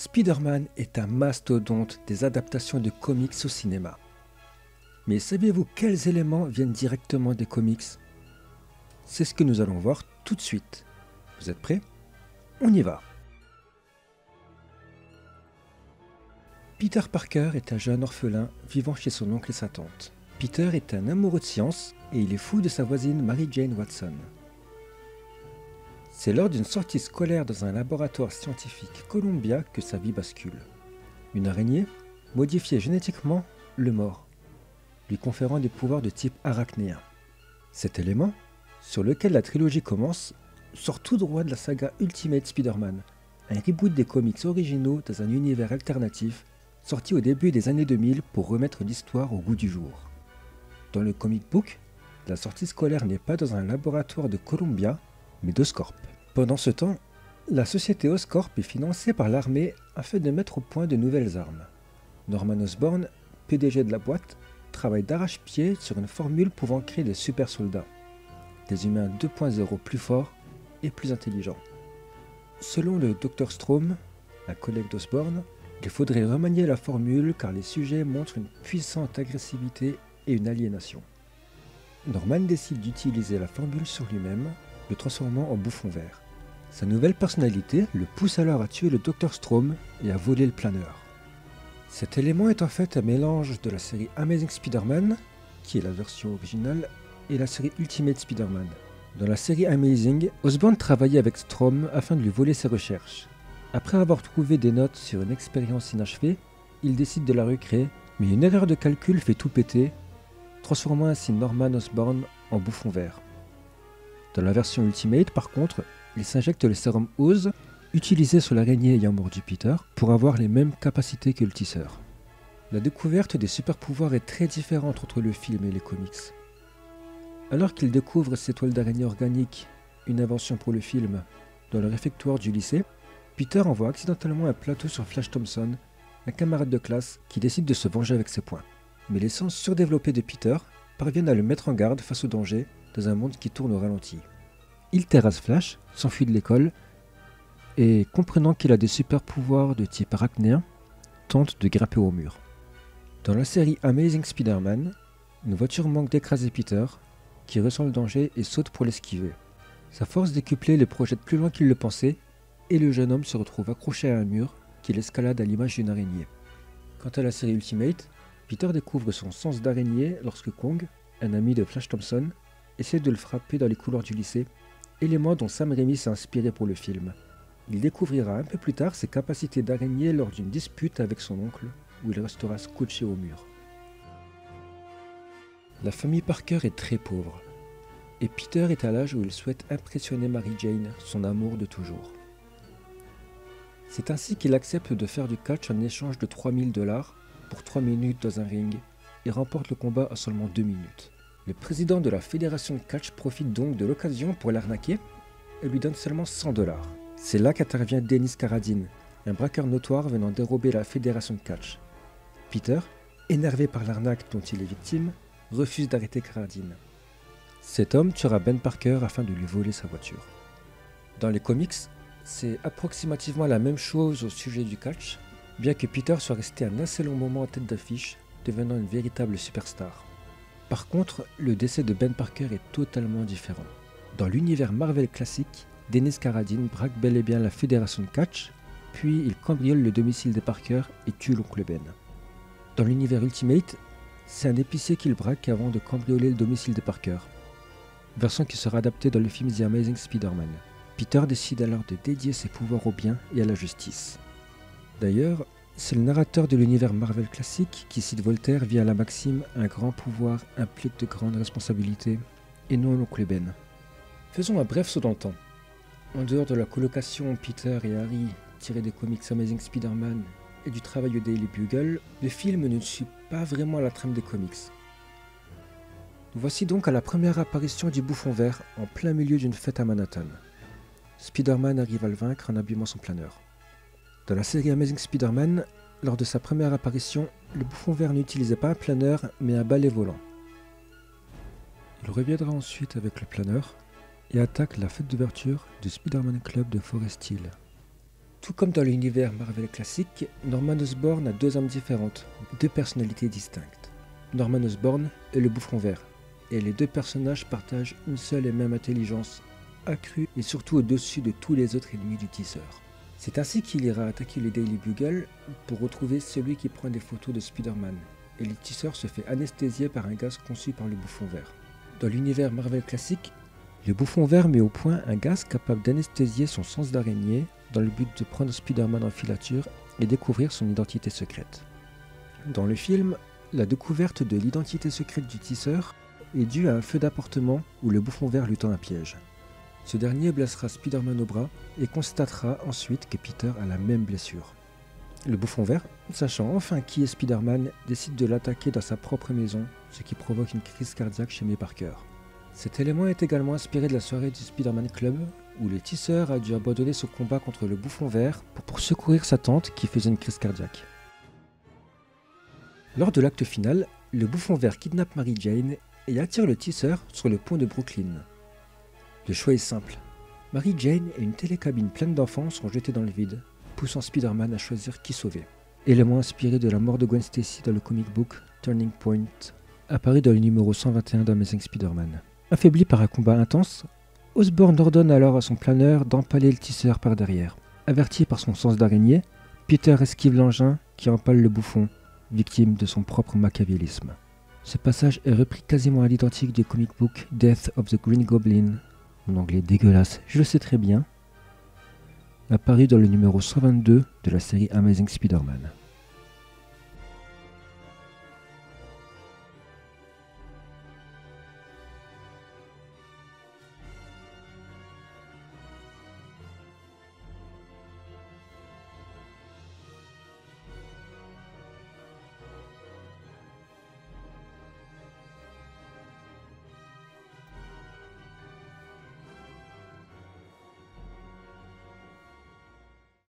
Spider-Man est un mastodonte des adaptations de comics au cinéma. Mais savez-vous quels éléments viennent directement des comics? C'est ce que nous allons voir tout de suite. Vous êtes prêts? On y va. Peter Parker est un jeune orphelin vivant chez son oncle et sa tante. Peter est un amoureux de science et il est fou de sa voisine Mary Jane Watson. C'est lors d'une sortie scolaire dans un laboratoire scientifique Columbia que sa vie bascule. Une araignée modifiait génétiquement le mort, lui conférant des pouvoirs de type arachnéen. Cet élément, sur lequel la trilogie commence, sort tout droit de la saga Ultimate Spider-Man, un reboot des comics originaux dans un univers alternatif sorti au début des années 2000 pour remettre l'histoire au goût du jour. Dans le comic book, la sortie scolaire n'est pas dans un laboratoire de Columbia, mais d'Oscorp. Pendant ce temps, la société Oscorp est financée par l'armée afin de mettre au point de nouvelles armes. Norman Osborn, PDG de la boîte, travaille d'arrache-pied sur une formule pouvant créer des super soldats, des humains 2.0 plus forts et plus intelligents. Selon le Dr Strom, un collègue d'Osborn, il faudrait remanier la formule car les sujets montrent une puissante agressivité et une aliénation. Norman décide d'utiliser la formule sur lui-même, le transformant en bouffon vert. Sa nouvelle personnalité le pousse alors à tuer le Dr Strom et à voler le planeur. Cet élément est en fait un mélange de la série Amazing Spider-Man, qui est la version originale, et la série Ultimate Spider-Man. Dans la série Amazing, Osborn travaillait avec Strom afin de lui voler ses recherches. Après avoir trouvé des notes sur une expérience inachevée, il décide de la recréer, mais une erreur de calcul fait tout péter, transformant ainsi Norman Osborn en bouffon vert. Dans la version Ultimate, par contre, il s'injecte le sérum Oz, utilisé sur l'araignée ayant mordu Peter, pour avoir les mêmes capacités que le tisseur. La découverte des super-pouvoirs est très différente entre le film et les comics. Alors qu'il découvre cette toile d'araignée organique, une invention pour le film, dans le réfectoire du lycée, Peter envoie accidentellement un plateau sur Flash Thompson, un camarade de classe qui décide de se venger avec ses poings. Mais les sens surdéveloppés de Peter parviennent à le mettre en garde face au danger dans un monde qui tourne au ralenti. Il terrasse Flash, s'enfuit de l'école et, comprenant qu'il a des super pouvoirs de type arachnéen, tente de grimper au mur. Dans la série Amazing Spider-Man, une voiture manque d'écraser Peter, qui ressent le danger et saute pour l'esquiver. Sa force décuplée le projette plus loin qu'il le pensait et le jeune homme se retrouve accroché à un mur qu'il escalade à l'image d'une araignée. Quant à la série Ultimate, Peter découvre son sens d'araignée lorsque Kong, un ami de Flash Thompson, essaie de le frapper dans les couloirs du lycée, élément dont Sam Raimi s'est inspiré pour le film. Il découvrira un peu plus tard ses capacités d'araignée lors d'une dispute avec son oncle, où il restera scotché au mur. La famille Parker est très pauvre, et Peter est à l'âge où il souhaite impressionner Mary Jane, son amour de toujours. C'est ainsi qu'il accepte de faire du catch en échange de 3000 $ pour 3 minutes dans un ring, et remporte le combat à seulement 2 minutes. Le président de la fédération de catch profite donc de l'occasion pour l'arnaquer et lui donne seulement 100 $. C'est là qu'intervient Dennis Carradine, un braqueur notoire venant dérober la fédération de catch. Peter, énervé par l'arnaque dont il est victime, refuse d'arrêter Carradine. Cet homme tuera Ben Parker afin de lui voler sa voiture. Dans les comics, c'est approximativement la même chose au sujet du catch, bien que Peter soit resté un assez long moment en tête d'affiche, devenant une véritable superstar. Par contre, le décès de Ben Parker est totalement différent. Dans l'univers Marvel classique, Dennis Carradine braque bel et bien la fédération de catch, puis il cambriole le domicile des Parker et tue l'oncle Ben. Dans l'univers Ultimate, c'est un épicier qu'il braque avant de cambrioler le domicile des Parker, version qui sera adaptée dans le film The Amazing Spider-Man. Peter décide alors de dédier ses pouvoirs au bien et à la justice. D'ailleurs, c'est le narrateur de l'univers Marvel classique qui cite Voltaire via la maxime « Un grand pouvoir implique de grandes responsabilités » et non l'oncle Ben. Faisons un bref saut dans le temps. En dehors de la colocation Peter et Harry tirés des comics Amazing Spider-Man et du travail au Daily Bugle, le film ne suit pas vraiment la trame des comics. Nous voici donc à la première apparition du bouffon vert en plein milieu d'une fête à Manhattan. Spider-Man arrive à le vaincre en abîmant son planeur. Dans la série Amazing Spider-Man, lors de sa première apparition, le bouffon vert n'utilisait pas un planeur mais un balai volant. Il reviendra ensuite avec le planeur et attaque la fête d'ouverture du Spider-Man Club de Forest Hill. Tout comme dans l'univers Marvel classique, Norman Osborn a deux âmes différentes, deux personnalités distinctes. Norman Osborn est le Bouffon Vert, et les deux personnages partagent une seule et même intelligence, accrue et surtout au-dessus de tous les autres ennemis du tisseur. C'est ainsi qu'il ira attaquer le Daily Bugle pour retrouver celui qui prend des photos de Spider-Man, et le tisseur se fait anesthésier par un gaz conçu par le Bouffon Vert. Dans l'univers Marvel classique, le Bouffon Vert met au point un gaz capable d'anesthésier son sens d'araignée dans le but de prendre Spider-Man en filature et découvrir son identité secrète. Dans le film, la découverte de l'identité secrète du tisseur est due à un feu d'appartement où le Bouffon Vert lui tend un piège. Ce dernier blessera Spider-Man au bras et constatera ensuite que Peter a la même blessure. Le Bouffon Vert, sachant enfin qui est Spider-Man, décide de l'attaquer dans sa propre maison, ce qui provoque une crise cardiaque chez May Parker. Cet élément est également inspiré de la soirée du Spider-Man Club, où le tisseur a dû abandonner son combat contre le Bouffon Vert pour secourir sa tante qui faisait une crise cardiaque. Lors de l'acte final, le Bouffon Vert kidnappe Mary Jane et attire le tisseur sur le pont de Brooklyn. Le choix est simple. Mary Jane et une télécabine pleine d'enfants sont jetés dans le vide, poussant Spider-Man à choisir qui sauver. Élément inspiré de la mort de Gwen Stacy dans le comic book Turning Point, apparu dans le numéro 121 d'Amazing Spider-Man. Affaibli par un combat intense, Osborn ordonne alors à son planeur d'empaler le tisseur par derrière. Averti par son sens d'araignée, Peter esquive l'engin qui empale le bouffon, victime de son propre machiavélisme. Ce passage est repris quasiment à l'identique du comic book Death of the Green Goblin, en anglais dégueulasse, je le sais très bien, apparu dans le numéro 122 de la série Amazing Spider-Man.